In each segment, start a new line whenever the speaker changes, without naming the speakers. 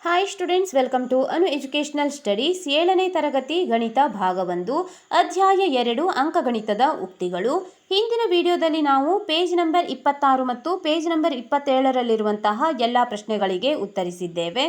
Hi students, welcome to Anu educational studies. 7ನೇ ತರಗತಿ ಗಣಿತ ಭಾಗ 1 ಅಧ್ಯಾಯ 2 ಅಂಕಗಣಿತದ ಉಕ್ತಿಗಳು. ಹಿಂದಿನ ವಿಡಿಯೋದಲ್ಲಿ ನಾವು ಪೇಜ್ ನಂಬರ್ 26 ಮತ್ತು ಪೇಜ್ ನಂಬರ್ 27ರಲ್ಲಿರುವಂತಹ ಎಲ್ಲ ಪ್ರಶ್ನೆಗಳಿಗೆ ಉತ್ತರಿಸಿದ್ದೇವೆ.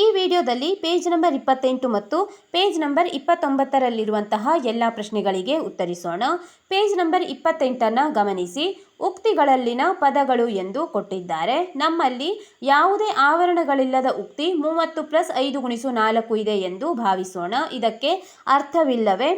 ಈ ವಿಡಿಯೋದಲ್ಲಿ ಪೇಜ್ ನಂಬರ್ 28 ಮತ್ತು ಪೇಜ್ ನಂಬರ್ 29ರಲ್ಲಿರುವಂತಹ ಎಲ್ಲ ಪ್ರಶ್ನೆಗಳಿಗೆ ಉತ್ತರಿಸೋಣ. ಪೇಜ್ ನಂಬರ್ 28ಅನ್ನು ಗಮನಿಸಿ. ಉಕ್ತಿಗಳಲ್ಲಿನ ಪದಗಳು ಎಂದು ಕೊಟ್ಟಿದ್ದಾರೆ. ನಮ್ಮಲ್ಲಿ ಯಾವುದೇ ಆವರಣಗಳಿಲ್ಲದ ಉಕ್ತಿ 30+5×4 ಇದೆ ಎಂದು ಭಾವಿಸೋಣ. ಇದಕ್ಕೆ ಅರ್ಥವಿಲ್ಲವೇ?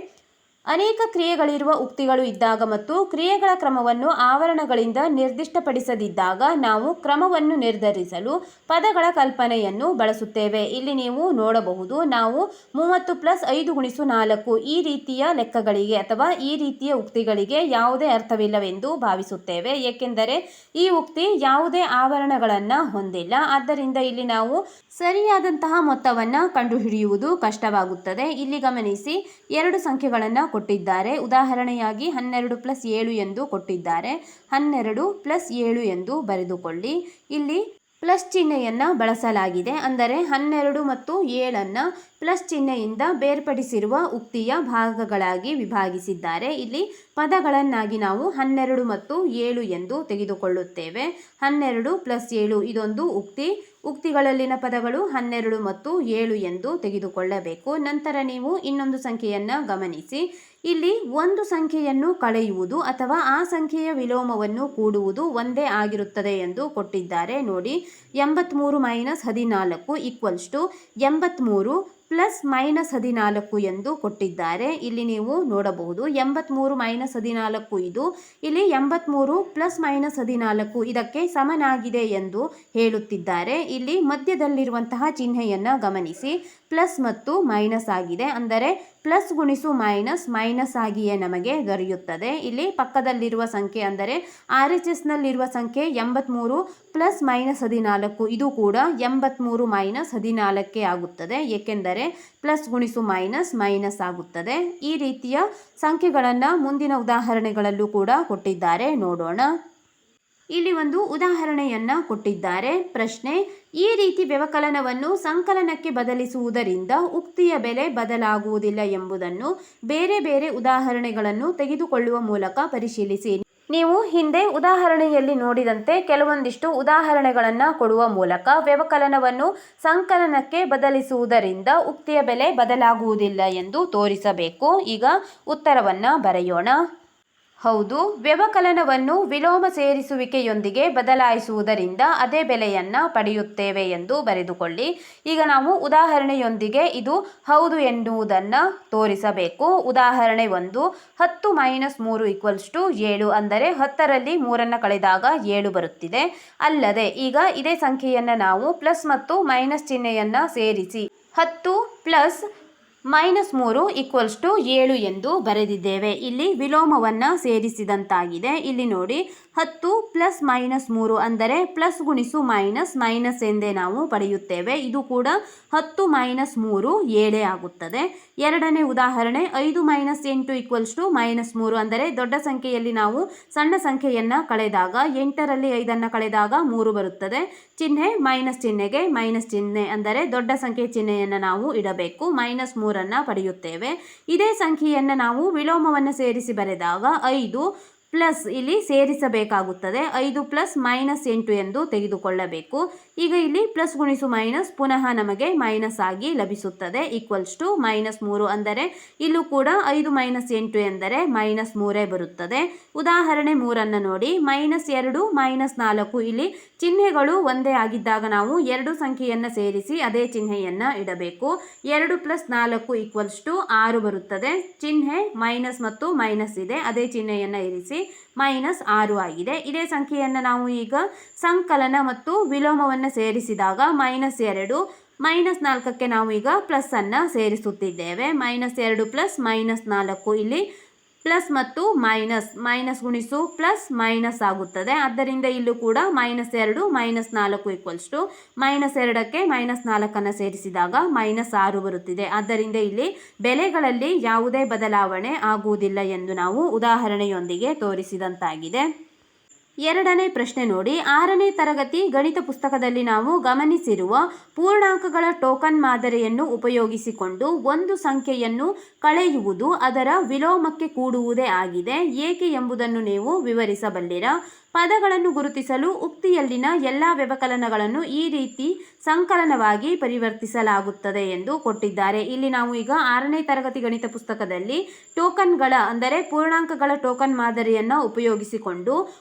ಅನೇಕ ಕ್ರಿಯೆಗಳಿರುವ ಉಕ್ತಿಗಳು ಇದ್ದಾಗ ಮತ್ತು ಕ್ರಿಯೆಗಳ ಕ್ರಮವನ್ನು ಆವರಣಗಳಿಂದ ನಿರ್ದಿಷ್ಟಪಡಿಸದಿದ್ದಾಗ ನಾವು ಕ್ರಮವನ್ನು ನಿರ್ಧರಿಸಲು ಪದಗಳ ಕಲ್ಪನೆಯನ್ನು ಬಳಸುತ್ತೇವೆ. ಇಲ್ಲಿ ನೀವು ನೋಡಬಹುದು, ನಾವು 30+5×4 ಈ ರೀತಿಯ ಲೆಕ್ಕಗಳಿಗೆ ಅಥವಾ ಈ ರೀತಿಯ ಉಕ್ತಿಗಳಿಗೆ ಯಾವುದೇ ಅರ್ಥವಿಲ್ಲವೆಂದು ಭಾವಿಸುತ್ತೇವೆ, ಏಕೆಂದರೆ ಈ ಉಕ್ತಿ ಯಾವುದೇ ಆವರಣಗಳನ್ನು ಹೊಂದಿಲ್ಲ. ಆದ್ದರಿಂದ ಇಲ್ಲಿ ನಾವು ಸರಿಯಾದಂತಹ ಮೊತ್ತವನ್ನು ಕಂಡುಹಿಡಿಯುವುದು ಕಷ್ಟವಾಗುತ್ತದೆ. ಇಲ್ಲಿ ಗಮನಿಸಿ, 2 ಸಂಖ್ಯೆಗಳನ್ನು ಕೊಟ್ಟಿದ್ದಾರೆ. ಉದಾಹರಣೆಯಾಗಿ 12+7 ಎಂದು ಕೊಟ್ಟಿದ್ದಾರೆ. 12+7 ಎಂದು ಬರೆದುಕೊಳ್ಳಿ. ಇಲ್ಲಿ ಪ್ಲಸ್ ಚಿಹ್ನೆಯನ್ನು ಬಳಸಲಾಗಿದೆ. ಅಂದರೆ 12 ಮತ್ತು 7ಅನ್ನು ಪ್ಲಸ್ ಚಿಹ್ನೆಯಿಂದ ಬೇರ್ಪಡಿಸಿರುವ ಉಕ್ತಿಯ ಭಾಗಗಳಾಗಿ ವಿಭಾಗಿಸಿದ್ದಾರೆ. ಇಲ್ಲಿ ಪದಗಳನ್ನಾಗಿ ನಾವು 12 ಮತ್ತು 7 ಎಂದು ತೆಗೆದುಕೊಳ್ಳುತ್ತೇವೆ. 12+7 ಇದೊಂದು ಉಕ್ತಿ. ಉಕ್ತಿಗಳಲ್ಲಿನ ಪದಗಳು 12 ಮತ್ತು 7 ಎಂದು ತೆಗೆದುಕೊಳ್ಳಬೇಕು. ನಂತರ ನೀವು ಇನ್ನೊಂದು ಸಂಖ್ಯೆಯನ್ನು ಗಮನಿಸಿ. ಇಲ್ಲಿ ಒಂದು ಸಂಖ್ಯೆಯನ್ನು ಕಳೆಯುವುದು ಅಥವಾ ಆ ಸಂಖ್ಯೆಯ ವಿಲೋಮವನ್ನು ಕೂಡುವುದು ಒಂದೇ ಆಗಿರುತ್ತದೆ ಎಂದು ಕೊಟ್ಟಿದ್ದಾರೆ. ನೋಡಿ, 83 - 14 = 83 + -14 ಎಂದು ಕೊಟ್ಟಿದ್ದಾರೆ. ಇಲ್ಲಿ ನೀವು ನೋಡಬಹುದು, 83 - 14 ಇದು. ಇಲ್ಲಿ 83 + -14 ಇದಕ್ಕೆ ಸಮನಾಗಿದೆ ಎಂದು ಹೇಳುತ್ತಿದ್ದಾರೆ. ಇಲ್ಲಿ ಮಧ್ಯದಲ್ಲಿರುವಂತಹ ಚಿಹ್ನೆಯನ್ನು ಗಮನಿಸಿ. ಪ್ಲಸ್ ಮತ್ತು ಮೈನಸ್ ಆಗಿದೆ. ಅಂದರೆ ಪ್ಲಸ್ ಗುಣಿಸು ಮೈನಸ್, ಮೈನಸ್ ಆಗಿಯೇ ನಮಗೆ ದೊರೆಯುತ್ತದೆ. ಇಲ್ಲಿ ಪಕ್ಕದಲ್ಲಿರುವ ಸಂಖ್ಯೆ ಅಂದರೆ RHSನಲ್ಲಿರುವ ಸಂಖ್ಯೆ 83 + -14 ಇದು ಕೂಡ 83 - 14 ಆಗುತ್ತದೆ, ಏಕೆಂದರೆ ಪ್ಲಸ್ ಗುಣಿಸು ಮೈನಸ್, ಮೈನಸ್ ಆಗುತ್ತದೆ. ಈ ರೀತಿಯ ಸಂಖ್ಯೆಗಳನ್ನು ಮುಂದಿನ ಉದಾಹರಣೆಗಳಲ್ಲೂ ಕೂಡ ಕೊಟ್ಟಿದ್ದಾರೆ, ನೋಡೋಣ. ಇಲ್ಲಿ ಒಂದು ಉದಾಹರಣೆಯನ್ನು ಕೊಟ್ಟಿದ್ದಾರೆ. ಪ್ರಶ್ನೆ: ಈ ರೀತಿ ವ್ಯವಕಲನವನ್ನು ಸಂಕಲನಕ್ಕೆ ಬದಲಿಸುವುದರಿಂದ ಉಕ್ತಿಯ ಬೆಲೆ ಬದಲಾಗುವುದಿಲ್ಲ ಎಂಬುದನ್ನು ಬೇರೆ ಬೇರೆ ಉದಾಹರಣೆಗಳನ್ನು ತೆಗೆದುಕೊಳ್ಳುವ ಮೂಲಕ ಪರಿಶೀಲಿಸಿ. ನೀವು ಹಿಂದೆ ಉದಾಹರಣೆಯಲ್ಲಿ ನೋಡಿದಂತೆ ಕೆಲವೊಂದಿಷ್ಟು ಉದಾಹರಣೆಗಳನ್ನು ಕೊಡುವ ಮೂಲಕ ವ್ಯವಕಲನವನ್ನು ಸಂಕಲನಕ್ಕೆ ಬದಲಿಸುವುದರಿಂದ ಉಕ್ತಿಯ ಬೆಲೆ ಬದಲಾಗುವುದಿಲ್ಲ ಎಂದು ತೋರಿಸಬೇಕು. ಈಗ ಉತ್ತರವನ್ನು ಬರೆಯೋಣ. ಹೌದು, ವ್ಯವಕಲನವನ್ನು ವಿಲೋಮ ಸೇರಿಸುವಿಕೆಯೊಂದಿಗೆ ಬದಲಾಯಿಸುವುದರಿಂದ ಅದೇ ಬೆಲೆಯನ್ನು ಪಡೆಯುತ್ತೇವೆ ಎಂದು ಬರೆದುಕೊಳ್ಳಿ. ಈಗ ನಾವು ಉದಾಹರಣೆಯೊಂದಿಗೆ ಇದು ಹೌದು ಎನ್ನುವುದನ್ನು ತೋರಿಸಬೇಕು. ಉದಾಹರಣೆ 1: 10 - 3 = 7. ಅಂದರೆ 10ರಲ್ಲಿ 3ಅನ್ನು ಕಳೆದಾಗ 7 ಬರುತ್ತಿದೆ. ಅಲ್ಲದೆ ಈಗ ಇದೇ ಸಂಖ್ಯೆಯನ್ನು ನಾವು ಪ್ಲಸ್ ಮತ್ತು ಮೈನಸ್ ಚಿಹ್ನೆಯನ್ನು ಸೇರಿಸಿ 10 + -3 = 7 ಎಂದು ಬರೆದಿದ್ದೇವೆ. ಇಲ್ಲಿ ವಿಲೋಮವನ್ನು ಸೇರಿಸಿದಂತಾಗಿದೆ. ಇಲ್ಲಿ ನೋಡಿ, 10 + -3 ಅಂದರೆ ಪ್ಲಸ್ ಗುಣಿಸು ಮೈನಸ್, ಮೈನಸ್ ಎಂದೇ ನಾವು ಪಡೆಯುತ್ತೇವೆ. ಇದು ಕೂಡ 10 - 3 7 ಆಗುತ್ತದೆ. ಎರಡನೇ ಉದಾಹರಣೆ 5 - 8 = -3. ಅಂದರೆ ದೊಡ್ಡ ಸಂಖ್ಯೆಯಲ್ಲಿ ನಾವು ಸಣ್ಣ ಸಂಖ್ಯೆಯನ್ನು ಕಳೆದಾಗ 8ರಲ್ಲಿ 5ಅನ್ನು ಕಳೆದಾಗ 3 ಬರುತ್ತದೆ. ಚಿಹ್ನೆ ಮೈನಸ್ ಚಿಹ್ನೆಗೆ ಮೈನಸ್ ಚಿಹ್ನೆ, ಅಂದರೆ ದೊಡ್ಡ ಸಂಖ್ಯೆ ಚಿಹ್ನೆಯನ್ನು ನಾವು ಇಡಬೇಕು. -3ಅನ್ನು ಪಡೆಯುತ್ತೇವೆ. ಇದೇ ಸಂಖ್ಯೆಯನ್ನು ನಾವು ವಿಲೋಮವನ್ನು ಸೇರಿಸಿ ಬರೆದಾಗ 5 ಪ್ಲಸ್ ಇಲ್ಲಿ ಸೇರಿಸಬೇಕಾಗುತ್ತದೆ. 5 + -8 ಎಂದು ತೆಗೆದುಕೊಳ್ಳಬೇಕು. ಈಗ ಇಲ್ಲಿ ಪ್ಲಸ್ ಗುಣಿಸು ಮೈನಸ್ ಪುನಃ ನಮಗೆ ಮೈನಸ್ ಆಗಿ ಲಭಿಸುತ್ತದೆ. -3 ಅಂದರೆ ಇಲ್ಲೂ ಕೂಡ 5 - 8 ಎಂದರೆ -3 ಬರುತ್ತದೆ. ಉದಾಹರಣೆ 3ಅನ್ನು ನೋಡಿ. -2 - 4 ಇಲ್ಲಿ ಚಿಹ್ನೆಗಳು ಒಂದೇ ಆಗಿದ್ದಾಗ ನಾವು ಎರಡು ಸಂಖ್ಯೆಯನ್ನು ಸೇರಿಸಿ ಅದೇ ಚಿಹ್ನೆಯನ್ನು ಇಡಬೇಕು. 2 + 4 = 6 ಬರುತ್ತದೆ. ಚಿಹ್ನೆ ಮೈನಸ್ ಮತ್ತು ಮೈನಸ್ ಇದೆ, ಅದೇ ಚಿಹ್ನೆಯನ್ನು ಇರಿಸಿ -6 ಆಗಿದೆ. ಇದೇ ಸಂಖ್ಯೆಯನ್ನು ನಾವು ಈಗ ಸಂಕಲನ ಮತ್ತು ವಿಲೋಮವನ್ನು ಸೇರಿಸಿದಾಗ -2 -4ಕ್ಕೆ ನಾವು ಈಗ ಪ್ಲಸ್ ಅನ್ನು ಸೇರಿಸುತ್ತಿದ್ದೇವೆ. -2 + -4 ಇಲ್ಲಿ ಪ್ಲಸ್ ಮತ್ತು ಮೈನಸ್, ಮೈನಸ್ ಗುಣಿಸು ಪ್ಲಸ್ ಮೈನಸ್ ಆಗುತ್ತದೆ. ಆದ್ದರಿಂದ ಇಲ್ಲೂ ಕೂಡ -2 - 4 -2ಕ್ಕೆ -4ಅನ್ನು ಸೇರಿಸಿದಾಗ -6 ಬರುತ್ತಿದೆ. ಆದ್ದರಿಂದ ಇಲ್ಲಿ ಬೆಲೆಗಳಲ್ಲಿ ಯಾವುದೇ ಬದಲಾವಣೆ ಆಗುವುದಿಲ್ಲ ಎಂದು ನಾವು ಉದಾಹರಣೆಯೊಂದಿಗೆ ತೋರಿಸಿದಂತಾಗಿದೆ. ಎರಡನೇ ಪ್ರಶ್ನೆ ನೋಡಿ, 6ನೇ ತರಗತಿ ಗಣಿತ ಪುಸ್ತಕದಲ್ಲಿ ನಾವು ಗಮನಿಸಿರುವ ಪೂರ್ಣಾಂಕಗಳ ಟೋಕನ್ ಮಾದರಿಯನ್ನು ಉಪಯೋಗಿಸಿಕೊಂಡು ಒಂದು ಸಂಖ್ಯೆಯನ್ನು ಕಳೆಯುವುದು ಅದರ ವಿಲೋಮಕ್ಕೆ ಕೂಡುವುದೇ ಆಗಿದೆ, ಏಕೆ ಎಂಬುದನ್ನು ನೀವು ವಿವರಿಸಬಲ್ಲಿರಾ? ಪದಗಳನ್ನು ಗುರುತಿಸಲು ಉಕ್ತಿಯಲ್ಲಿನ ಎಲ್ಲ ವ್ಯವಕಲನಗಳನ್ನು ಈ ರೀತಿ ಸಂಕಲನವಾಗಿ ಪರಿವರ್ತಿಸಲಾಗುತ್ತದೆ ಎಂದು ಕೊಟ್ಟಿದ್ದಾರೆ. ಇಲ್ಲಿ ನಾವು ಈಗ 6ನೇ ತರಗತಿ ಗಣಿತ ಪುಸ್ತಕದಲ್ಲಿ ಟೋಕನ್ಗಳ ಅಂದರೆ ಪೂರ್ಣಾಂಕಗಳ ಟೋಕನ್ ಮಾದರಿಯನ್ನು ಉಪಯೋಗಿಸಿಕೊಂಡು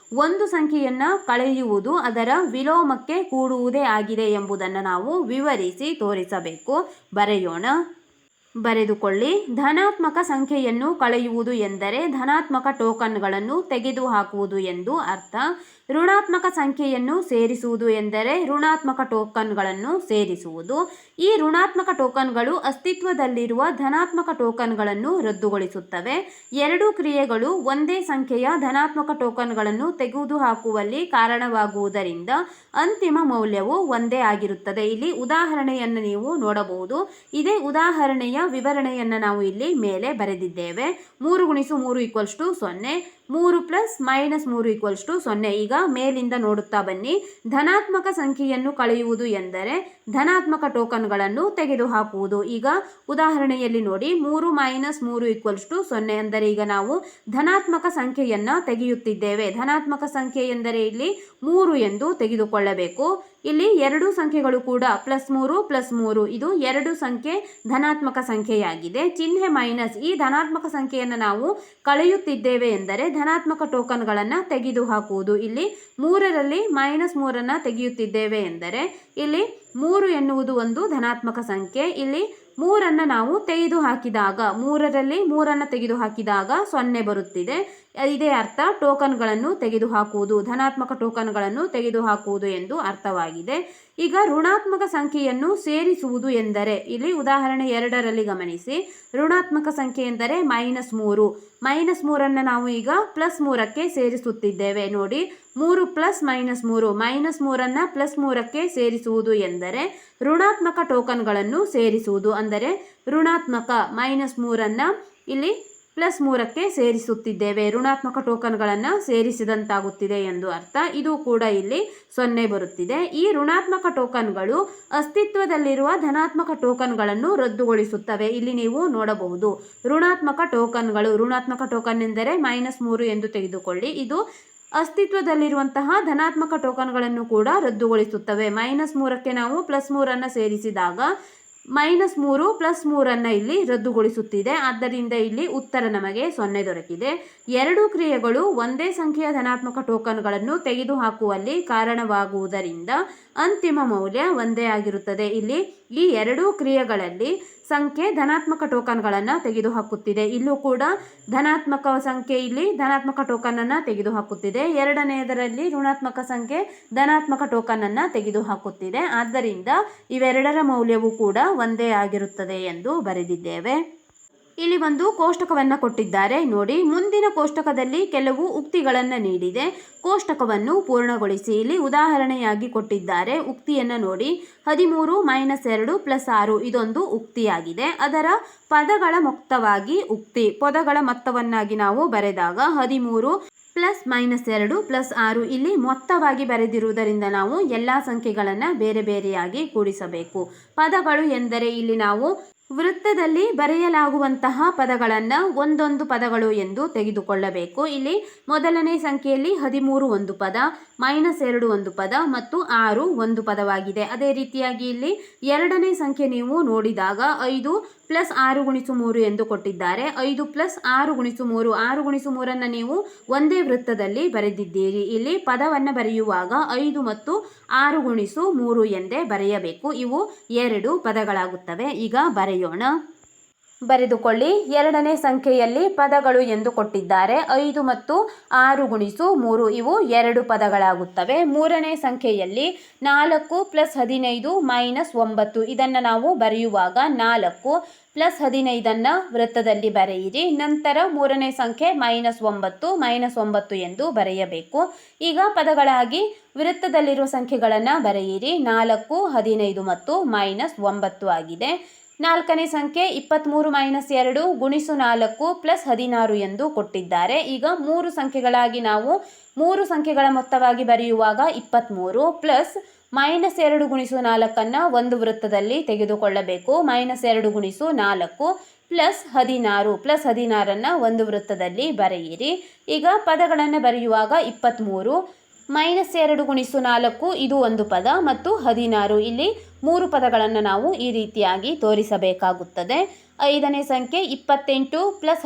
ಒಂದು ಸಂಖ್ಯೆಯನ್ನು ಕಳೆಯುವುದು ಅದರ ವಿಲೋಮಕ್ಕೆ ಕೂಡುವುದೇ ಆಗಿದೆ ಎಂಬುದನ್ನು ನಾವು ವಿವರಿಸಿ ತೋರಿಸಬೇಕು. ಬರೆಯೋಣ. ಬರೆದುಕೊಳ್ಳಿ. ಧನಾತ್ಮಕ ಸಂಖ್ಯೆಯನ್ನು ಕಳೆಯುವುದು ಎಂದರೆ ಧನಾತ್ಮಕ ಟೋಕನ್ಗಳನ್ನು ತೆಗೆದುಹಾಕುವುದು ಎಂದು ಅರ್ಥ. ಋಣಾತ್ಮಕ ಸಂಖ್ಯೆಯನ್ನು ಸೇರಿಸುವುದು ಎಂದರೆ ಋಣಾತ್ಮಕ ಟೋಕನ್ಗಳನ್ನು ಸೇರಿಸುವುದು. ಈ ಋಣಾತ್ಮಕ ಟೋಕನ್ಗಳು ಅಸ್ತಿತ್ವದಲ್ಲಿರುವ ಧನಾತ್ಮಕ ಟೋಕನ್ಗಳನ್ನು ರದ್ದುಗೊಳಿಸುತ್ತವೆ. ಎರಡೂ ಕ್ರಿಯೆಗಳು ಒಂದೇ ಸಂಖ್ಯೆಯ ಧನಾತ್ಮಕ ಟೋಕನ್ಗಳನ್ನು ತೆಗೆದುಹಾಕುವಲ್ಲಿ ಕಾರಣವಾಗುವುದರಿಂದ ಅಂತಿಮ ಮೌಲ್ಯವು ಒಂದೇ ಆಗಿರುತ್ತದೆ. ಇಲ್ಲಿ ಉದಾಹರಣೆಯನ್ನು ನೀವು ನೋಡಬಹುದು. ಇದೇ ಉದಾಹರಣೆಯ ವಿವರಣೆಯನ್ನು ನಾವು ಇಲ್ಲಿ ಮೇಲೆ ಬರೆದಿದ್ದೇವೆ. 3 × 3 = 0, 3 + -3 = 0. ಈಗ ಮೇಲಿಂದ ನೋಡುತ್ತಾ ಬನ್ನಿ. ಧನಾತ್ಮಕ ಸಂಖ್ಯೆಯನ್ನು ಕಳೆಯುವುದು ಎಂದರೆ ಧನಾತ್ಮಕ ಟೋಕನ್ಗಳನ್ನು ತೆಗೆದುಹಾಕುವುದು. ಈಗ ಉದಾಹರಣೆಯಲ್ಲಿ ನೋಡಿ, 3 - 3 = 0 ಅಂದರೆ ಈಗ ನಾವು ಧನಾತ್ಮಕ ಸಂಖ್ಯೆಯನ್ನು ತೆಗೆಯುತ್ತಿದ್ದೇವೆ. ಧನಾತ್ಮಕ ಸಂಖ್ಯೆ ಎಂದರೆ ಇಲ್ಲಿ 3 ಎಂದು ತೆಗೆದುಕೊಳ್ಳಬೇಕು. ಇಲ್ಲಿ ಎರಡು ಸಂಖ್ಯೆಗಳು ಕೂಡ +3 +3, ಇದು ಎರಡು ಸಂಖ್ಯೆ ಧನಾತ್ಮಕ ಸಂಖ್ಯೆಯಾಗಿದೆ. ಚಿಹ್ನೆ ಮೈನಸ್, ಈ ಧನಾತ್ಮಕ ಸಂಖ್ಯೆಯನ್ನು ನಾವು ಕಳೆಯುತ್ತಿದ್ದೇವೆ ಎಂದರೆ ಧನಾತ್ಮಕ ಟೋಕನ್ಗಳನ್ನು ತೆಗೆದುಹಾಕುವುದು. ಇಲ್ಲಿ 3ರಲ್ಲಿ -3 ತೆಗೆಯುತ್ತಿದ್ದೇವೆ ಎಂದರೆ ಇಲ್ಲಿ 3 ಎನ್ನುವುದು ಒಂದು ಧನಾತ್ಮಕ ಸಂಖ್ಯೆ. ಇಲ್ಲಿ 3 ನಾವು ತೆಗೆದುಹಾಕಿದಾಗ 3ರಲ್ಲಿ 3 ತೆಗೆದುಹಾಕಿದಾಗ 0 ಬರುತ್ತಿದೆ. ಇದೇ ಅರ್ಥ ಟೋಕನ್ಗಳನ್ನು ತೆಗೆದುಹಾಕುವುದು, ಧನಾತ್ಮಕ ಟೋಕನ್ಗಳನ್ನು ತೆಗೆದುಹಾಕುವುದು ಎಂದು ಅರ್ಥವಾಗಿದೆ. ಈಗ ಋಣಾತ್ಮಕ ಸಂಖ್ಯೆಯನ್ನು ಸೇರಿಸುವುದು ಎಂದರೆ ಇಲ್ಲಿ ಉದಾಹರಣೆ 2ರಲ್ಲಿ ಗಮನಿಸಿ. ಋಣಾತ್ಮಕ ಸಂಖ್ಯೆ ಎಂದರೆ -3. -3 ನಾವು ಈಗ +3ಕ್ಕೆ ಸೇರಿಸುತ್ತಿದ್ದೇವೆ. ನೋಡಿ, 3 + -3, -3 +3ಕ್ಕೆ ಸೇರಿಸುವುದು ಎಂದರೆ ಋಣಾತ್ಮಕ ಟೋಕನ್ಗಳನ್ನು ಸೇರಿಸುವುದು. ಅಂದರೆ ಋಣಾತ್ಮಕ -3 ಇಲ್ಲಿ +3ಕ್ಕೆ ಸೇರಿಸುತ್ತಿದ್ದೇವೆ, ಋಣಾತ್ಮಕ ಟೋಕನ್ಗಳನ್ನು ಸೇರಿಸಿದಂತಾಗುತ್ತಿದೆ ಎಂದು ಅರ್ಥ. ಇದು ಕೂಡ ಇಲ್ಲಿ 0 ಬರುತ್ತಿದೆ. ಈ ಋಣಾತ್ಮಕ ಟೋಕನ್ಗಳು ಅಸ್ತಿತ್ವದಲ್ಲಿರುವ ಧನಾತ್ಮಕ ಟೋಕನ್ಗಳನ್ನು ರದ್ದುಗೊಳಿಸುತ್ತವೆ. ಇಲ್ಲಿ ನೀವು ನೋಡಬಹುದು ಋಣಾತ್ಮಕ ಟೋಕನ್ಗಳು. ಋಣಾತ್ಮಕ ಟೋಕನ್ ಎಂದರೆ -3 ಎಂದು ತೆಗೆದುಕೊಳ್ಳಿ. ಇದು ಅಸ್ತಿತ್ವದಲ್ಲಿರುವಂತಹ ಧನಾತ್ಮಕ ಟೋಕನ್ಗಳನ್ನು ಕೂಡ ರದ್ದುಗೊಳಿಸುತ್ತವೆ. -3ಕ್ಕೆ ನಾವು +3 ಸೇರಿಸಿದಾಗ -3 +3 ಇಲ್ಲಿ ರದ್ದುಗೊಳಿಸುತ್ತಿದೆ. ಆದ್ದರಿಂದ ಇಲ್ಲಿ ಉತ್ತರ ನಮಗೆ 0 ದೊರಕಿದೆ. ಎರಡು ಕ್ರಿಯೆಗಳು ಒಂದೇ ಸಂಖ್ಯೆಯ ಧನಾತ್ಮಕ ಟೋಕನ್ಗಳನ್ನು ತೆಗೆದುಹಾಕುವಲ್ಲಿ ಕಾರಣವಾಗುವುದರಿಂದ ಅಂತಿಮ ಮೌಲ್ಯ ಒಂದೇ ಆಗಿರುತ್ತದೆ. ಇಲ್ಲಿ ಈ ಎರಡೂ ಕ್ರಿಯೆಗಳಲ್ಲಿ ಸಂಖ್ಯೆ ಧನಾತ್ಮಕ ಟೋಕನ್ಗಳನ್ನು ತೆಗೆದುಹಾಕುತ್ತಿದೆ. ಇಲ್ಲೂ ಕೂಡ ಧನಾತ್ಮಕ ಸಂಖ್ಯೆ ಇಲ್ಲಿ ಧನಾತ್ಮಕ ಟೋಕನನ್ನು ತೆಗೆದುಹಾಕುತ್ತಿದೆ. ಎರಡನೆಯದರಲ್ಲಿ ಋಣಾತ್ಮಕ ಸಂಖ್ಯೆ ಧನಾತ್ಮಕ ಟೋಕನನ್ನು ತೆಗೆದುಹಾಕುತ್ತಿದೆ. ಆದ್ದರಿಂದ ಇವೆರಡರ ಮೌಲ್ಯವು ಕೂಡ ಒಂದೇ ಆಗಿರುತ್ತದೆ ಎಂದು ಬರೆದಿದ್ದೇವೆ. ಇಲ್ಲಿ ಒಂದು ಕೋಷ್ಟಕವನ್ನು ಕೊಟ್ಟಿದ್ದಾರೆ ನೋಡಿ. ಮುಂದಿನ ಕೋಷ್ಟಕದಲ್ಲಿ ಕೆಲವು ಉಕ್ತಿಗಳನ್ನು ನೀಡಿದೆ. ಕೋಷ್ಟಕವನ್ನು ಪೂರ್ಣಗೊಳಿಸಿ. ಇಲ್ಲಿ ಉದಾಹರಣೆಯಾಗಿ ಕೊಟ್ಟಿದ್ದಾರೆ. ಉಕ್ತಿಯನ್ನು ನೋಡಿ. 13 - 2 + 6 ಇದೊಂದು ಉಕ್ತಿಯಾಗಿದೆ. ಅದರ ಪದಗಳ ಮೊತ್ತವಾಗಿ ಉಕ್ತಿ, ಪದಗಳ ಮೊತ್ತವನ್ನಾಗಿ ನಾವು ಬರೆದಾಗ 13 + -2 + 6 ಇಲ್ಲಿ ಮೊತ್ತವಾಗಿ ಬರೆದಿರುವುದರಿಂದ ನಾವು ಎಲ್ಲ ಸಂಖ್ಯೆಗಳನ್ನು ಬೇರೆ ಬೇರೆಯಾಗಿ ಕೂಡಿಸಬೇಕು. ಪದಗಳು ಎಂದರೆ ಇಲ್ಲಿ ನಾವು ವೃತ್ತದಲ್ಲಿ ಬರೆಯಲಾಗುವಂತಹ ಪದಗಳನ್ನು ಒಂದೊಂದು ಪದಗಳು ಎಂದು ತೆಗೆದುಕೊಳ್ಳಬೇಕು. ಇಲ್ಲಿ ಮೊದಲನೇ ಸಂಖ್ಯೆಯಲ್ಲಿ 13 ಒಂದು ಪದ, -2 ಒಂದು ಪದ ಮತ್ತು 6 ಒಂದು ಪದವಾಗಿದೆ. ಅದೇ ರೀತಿಯಾಗಿ ಇಲ್ಲಿ ಎರಡನೇ ಸಂಖ್ಯೆ ನೀವು ನೋಡಿದಾಗ 5 + 6 × 3 ಎಂದು ಕೊಟ್ಟಿದ್ದಾರೆ. 5 + 6 × 3, 6 × 3 ನೀವು ಒಂದೇ ವೃತ್ತದಲ್ಲಿ ಬರೆದಿದ್ದೀರಿ. ಇಲ್ಲಿ ಪದವನ್ನು ಬರೆಯುವಾಗ 5 ಮತ್ತು 6 × 3 ಎಂದೇ ಬರೆಯಬೇಕು. ಇವು ಎರಡು ಪದಗಳಾಗುತ್ತವೆ. ಈಗ ಬರೆಯೋಣ. ಬರೆದುಕೊಳ್ಳಿ. ಎರಡನೇ ಸಂಖ್ಯೆಯಲ್ಲಿ ಪದಗಳು ಎಂದು ಕೊಟ್ಟಿದ್ದಾರೆ. 5 ಮತ್ತು 6 × 3 ಇವು ಎರಡು ಪದಗಳಾಗುತ್ತವೆ. ಮೂರನೇ ಸಂಖ್ಯೆಯಲ್ಲಿ 4 + 15 - 9 ಇದನ್ನು ನಾವು ಬರೆಯುವಾಗ 4 + 15 ವೃತ್ತದಲ್ಲಿ ಬರೆಯಿರಿ. ನಂತರ ಮೂರನೇ ಸಂಖ್ಯೆ -9 -9 ಎಂದು ಬರೆಯಬೇಕು. ಈಗ ಪದಗಳಾಗಿ ವೃತ್ತದಲ್ಲಿರುವ ಸಂಖ್ಯೆಗಳನ್ನು ಬರೆಯಿರಿ. 4, 15 ಮತ್ತು -9 ಆಗಿದೆ. ನಾಲ್ಕನೇ ಸಂಖ್ಯೆ 23 - 2 × 4 + 16 ಎಂದು ಕೊಟ್ಟಿದ್ದಾರೆ. ಈಗ ಮೂರು ಸಂಖ್ಯೆಗಳಾಗಿ ನಾವು ಮೂರು ಸಂಖ್ಯೆಗಳ ಮೊತ್ತವಾಗಿ ಬರೆಯುವಾಗ 23 ಪ್ಲಸ್ -2 × 4 ಒಂದು ವೃತ್ತದಲ್ಲಿ ತೆಗೆದುಕೊಳ್ಳಬೇಕು. -2 × 4 ಪ್ಲಸ್ 16 ಒಂದು ವೃತ್ತದಲ್ಲಿ ಬರೆಯಿರಿ. ಈಗ ಪದಗಳನ್ನು ಬರೆಯುವಾಗ 23 -2 × 4 ಇದು ಒಂದು ಪದ ಮತ್ತು 16 ಇಲ್ಲಿ ಮೂರು ಪದಗಳನ್ನು ನಾವು ಈ ರೀತಿಯಾಗಿ ತೋರಿಸಬೇಕಾಗುತ್ತದೆ. ಐದನೇ ಸಂಖ್ಯೆ 28 +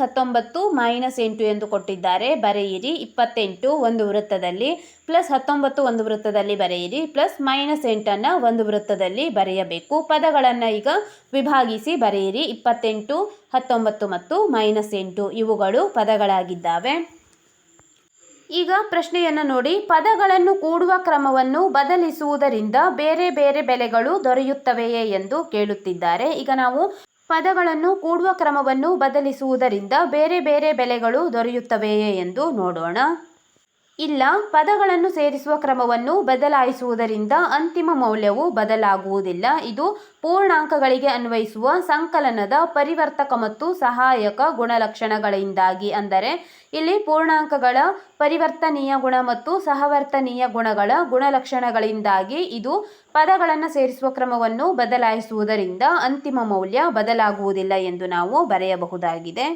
19 - 8 ಎಂದು ಕೊಟ್ಟಿದ್ದಾರೆ. ಬರೆಯಿರಿ. 28 ಒಂದು ವೃತ್ತದಲ್ಲಿ ಪ್ಲಸ್ 19 ಒಂದು ವೃತ್ತದಲ್ಲಿ ಬರೆಯಿರಿ ಪ್ಲಸ್ -8 ಒಂದು ವೃತ್ತದಲ್ಲಿ ಬರೆಯಬೇಕು. ಪದಗಳನ್ನು ಈಗ ವಿಭಾಗಿಸಿ ಬರೆಯಿರಿ. 28, 19 ಮತ್ತು -8 ಇವುಗಳು ಪದಗಳಾಗಿದ್ದಾವೆ. ಈಗ ಪ್ರಶ್ನೆಯನ್ನು ನೋಡಿ. ಪದಗಳನ್ನು ಕೂಡುವ ಕ್ರಮವನ್ನು ಬದಲಿಸುವುದರಿಂದ ಬೇರೆ ಬೇರೆ ಬೆಲೆಗಳು ದೊರೆಯುತ್ತವೆಯೇ ಎಂದು ಕೇಳುತ್ತಿದ್ದಾರೆ. ಈಗ ನಾವು ಪದಗಳನ್ನು ಕೂಡುವ ಕ್ರಮವನ್ನು ಬದಲಿಸುವುದರಿಂದ ಬೇರೆ ಬೇರೆ ಬೆಲೆಗಳು ದೊರೆಯುತ್ತವೆಯೇ ಎಂದು ನೋಡೋಣ. ಇಲ್ಲ, ಪದಗಳನ್ನು ಸೇರಿಸುವ ಕ್ರಮವನ್ನು ಬದಲಾಯಿಸುವುದರಿಂದ ಅಂತಿಮ ಮೌಲ್ಯವು ಬದಲಾಗುವುದಿಲ್ಲ. ಇದು ಪೂರ್ಣಾಂಕಗಳಿಗೆ ಅನ್ವಯಿಸುವ ಸಂಕಲನದ ಪರಿವರ್ತಕ ಮತ್ತು ಸಹಾಯಕ ಗುಣಲಕ್ಷಣಗಳಿಂದಾಗಿ. ಅಂದರೆ ಇಲ್ಲಿ ಪೂರ್ಣಾಂಕಗಳ ಪರಿವರ್ತನೀಯ ಗುಣ ಮತ್ತು ಸಹವರ್ತನೀಯ ಗುಣಗಳ ಗುಣಲಕ್ಷಣಗಳಿಂದಾಗಿ ಇದು ಪದಗಳನ್ನು ಸೇರಿಸುವ ಕ್ರಮವನ್ನು ಬದಲಾಯಿಸುವುದರಿಂದ ಅಂತಿಮ ಮೌಲ್ಯ ಬದಲಾಗುವುದಿಲ್ಲ ಎಂದು ನಾವು ಬರೆಯಬಹುದಾಗಿದೆ.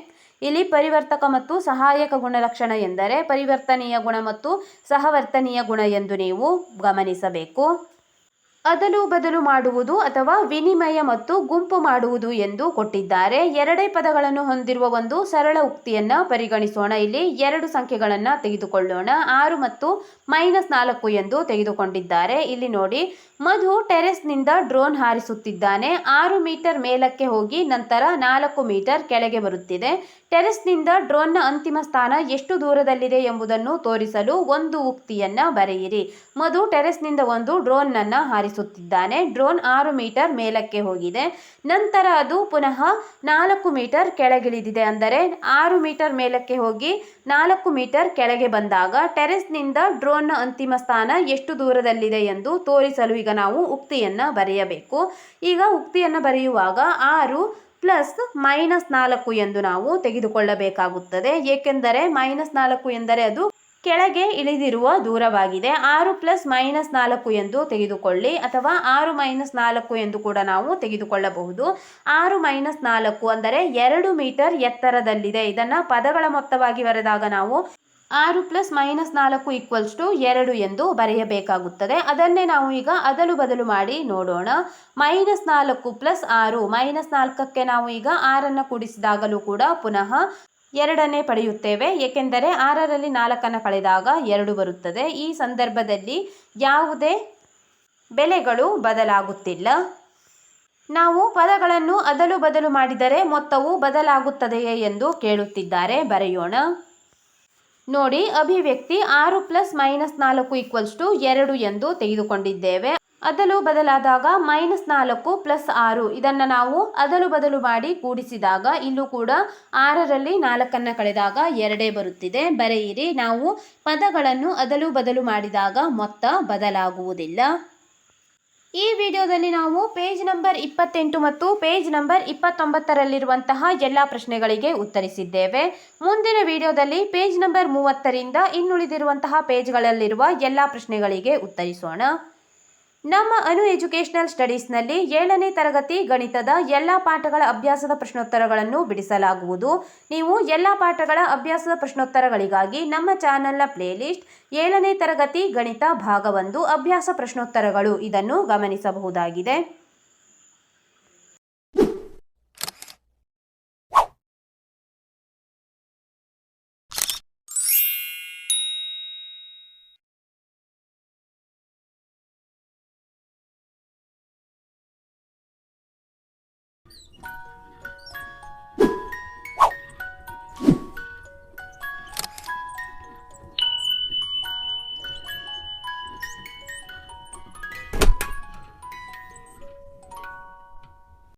ಇಲ್ಲಿ ಪರಿವರ್ತಕ ಮತ್ತು ಸಹಾಯಕ ಗುಣಲಕ್ಷಣ ಎಂದರೆ ಪರಿವರ್ತನೀಯ ಗುಣ ಮತ್ತು ಸಹವರ್ತನೀಯ ಗುಣ ಎಂದು ನೀವು ಗಮನಿಸಬೇಕು. ಅದಲು ಬದಲು ಮಾಡುವುದು ಅಥವಾ ವಿನಿಮಯ ಮತ್ತು ಗುಂಪು ಮಾಡುವುದು ಎಂದು ಕೊಟ್ಟಿದ್ದಾರೆ. ಎರಡೇ ಪದಗಳನ್ನು ಹೊಂದಿರುವ ಒಂದು ಸರಳ ಉಕ್ತಿಯನ್ನು ಪರಿಗಣಿಸೋಣ. ಇಲ್ಲಿ ಎರಡು ಸಂಖ್ಯೆಗಳನ್ನು ತೆಗೆದುಕೊಳ್ಳೋಣ. 6 ಮತ್ತು -4 ಎಂದು ತೆಗೆದುಕೊಂಡಿದ್ದಾರೆ. ಇಲ್ಲಿ ನೋಡಿ, ಮಧು ಟೆರೆಸ್ನಿಂದ ಡ್ರೋನ್ ಹಾರಿಸುತ್ತಿದ್ದಾನೆ. 6 ಮೀಟರ್ ಮೇಲಕ್ಕೆ ಹೋಗಿ ನಂತರ 4 ಮೀಟರ್ ಕೆಳಗೆ ಬರುತ್ತಿದೆ. ಟೆರೆಸ್ನಿಂದ ಡ್ರೋನ್ನ ಅಂತಿಮ ಸ್ಥಾನ ಎಷ್ಟು ದೂರದಲ್ಲಿದೆ ಎಂಬುದನ್ನು ತೋರಿಸಲು ಒಂದು ಉಕ್ತಿಯನ್ನು ಬರೆಯಿರಿ. ಮಧು ಟೆರೆಸ್ನಿಂದ ಒಂದು ಡ್ರೋನ್ನನ್ನು ಹಾರಿಸುತ್ತಿದ್ದಾನೆ. ಡ್ರೋನ್ 6 ಮೀಟರ್ ಮೇಲಕ್ಕೆ ಹೋಗಿದೆ. ನಂತರ ಅದು ಪುನಃ 4 ಮೀಟರ್ ಕೆಳಗಿಳಿದಿದೆ. ಅಂದರೆ 6 ಮೀಟರ್ ಮೇಲಕ್ಕೆ ಹೋಗಿ 4 ಮೀಟರ್ ಕೆಳಗೆ ಬಂದಾಗ ಟೆರೆಸ್ನಿಂದ ಡ್ರೋನ್ನ ಅಂತಿಮ ಸ್ಥಾನ ಎಷ್ಟು ದೂರದಲ್ಲಿದೆ ಎಂದು ತೋರಿಸಲು ಈಗ ನಾವು ಉಕ್ತಿಯನ್ನು ಬರೆಯಬೇಕು. ಈಗ ಉಕ್ತಿಯನ್ನು ಬರೆಯುವಾಗ 6 ಪ್ಲಸ್ -4 ಎಂದು ನಾವು ತೆಗೆದುಕೊಳ್ಳಬೇಕಾಗುತ್ತದೆ. ಏಕೆಂದರೆ -4 ಎಂದರೆ ಅದು ಕೆಳಗೆ ಇಳಿದಿರುವ ದೂರವಾಗಿದೆ. 6 ಪ್ಲಸ್ -4 ಎಂದು ತೆಗೆದುಕೊಳ್ಳಿ ಅಥವಾ 6 -4 ಎಂದು ಕೂಡ ನಾವು ತೆಗೆದುಕೊಳ್ಳಬಹುದು. 6 - 4 ಅಂದರೆ 2 ಮೀಟರ್ ಎತ್ತರದಲ್ಲಿದೆ. ಇದನ್ನು ಪದಗಳ ಮೊತ್ತವಾಗಿ ಬರೆದಾಗ ನಾವು 6 ಪ್ಲಸ್ -4 = 2 ಎಂದು ಬರೆಯಬೇಕಾಗುತ್ತದೆ. ಅದನ್ನೇ ನಾವು ಈಗ ಅದಲು ಬದಲು ಮಾಡಿ ನೋಡೋಣ. -4 ಪ್ಲಸ್ 6 -4ಕ್ಕೆ ನಾವು ಈಗ 6 ಕೂಡಿಸಿದಾಗಲೂ ಕೂಡ ಪುನಃ 2 ಪಡೆಯುತ್ತೇವೆ. ಏಕೆಂದರೆ 6ರಲ್ಲಿ 4 ಕಳೆದಾಗ 2 ಬರುತ್ತದೆ. ಈ ಸಂದರ್ಭದಲ್ಲಿ ಯಾವುದೇ ಬೆಲೆಗಳು ಬದಲಾಗುತ್ತಿಲ್ಲ. ನಾವು ಪದಗಳನ್ನು ಅದಲು ಬದಲು ಮಾಡಿದರೆ ಮೊತ್ತವು ಬದಲಾಗುತ್ತದೆಯೇ ಎಂದು ಕೇಳುತ್ತಿದ್ದಾರೆ. ಬರೆಯೋಣ. ನೋಡಿ, ಅಭಿವ್ಯಕ್ತಿ 6 ಪ್ಲಸ್ -4 = 2 ಎಂದು ತೆಗೆದುಕೊಂಡಿದ್ದೇವೆ. ಅದಲು ಬದಲಾದಾಗ -4 ಪ್ಲಸ್ 6 ಇದನ್ನು ನಾವು ಅದಲು ಬದಲು ಮಾಡಿ ಕೂಡಿಸಿದಾಗ ಇಲ್ಲೂ ಕೂಡ 6ರಲ್ಲಿ 4 ಕಳೆದಾಗ 2 ಬರುತ್ತಿದೆ. ಬರೆಯಿರಿ. ನಾವು ಪದಗಳನ್ನು ಅದಲು ಬದಲು ಮಾಡಿದಾಗ ಮೊತ್ತ ಬದಲಾಗುವುದಿಲ್ಲ. ಈ ವಿಡಿಯೋದಲ್ಲಿ ನಾವು ಪೇಜ್ ನಂಬರ್ 28 ಮತ್ತು ಪೇಜ್ ನಂಬರ್ 29ರಲ್ಲಿರುವಂತಹ ಎಲ್ಲ ಪ್ರಶ್ನೆಗಳಿಗೆ ಉತ್ತರಿಸಿದ್ದೇವೆ. ಮುಂದಿನ ವಿಡಿಯೋದಲ್ಲಿ ಪೇಜ್ ನಂಬರ್ 30ರಿಂದ ಇನ್ನುಳಿದಿರುವಂತಹ ಪೇಜ್ಗಳಲ್ಲಿರುವ ಎಲ್ಲ ಪ್ರಶ್ನೆಗಳಿಗೆ ಉತ್ತರಿಸೋಣ. ನಮ್ಮ ಅನು ಎಜುಕೇಷನಲ್ ಸ್ಟಡೀಸ್ನಲ್ಲಿ 7ನೇ ತರಗತಿ ಗಣಿತದ ಎಲ್ಲ ಪಾಠಗಳ ಅಭ್ಯಾಸದ ಪ್ರಶ್ನೋತ್ತರಗಳನ್ನು ಬಿಡಿಸಲಾಗುವುದು. ನೀವು ಎಲ್ಲ ಪಾಠಗಳ ಅಭ್ಯಾಸದ ಪ್ರಶ್ನೋತ್ತರಗಳಿಗಾಗಿ ನಮ್ಮ ಚಾನೆಲ್ನ ಪ್ಲೇಲಿಸ್ಟ್ 7ನೇ ತರಗತಿ ಗಣಿತ ಭಾಗ 1 ಅಭ್ಯಾಸ ಪ್ರಶ್ನೋತ್ತರಗಳು ಇದನ್ನು ಗಮನಿಸಬಹುದಾಗಿದೆ.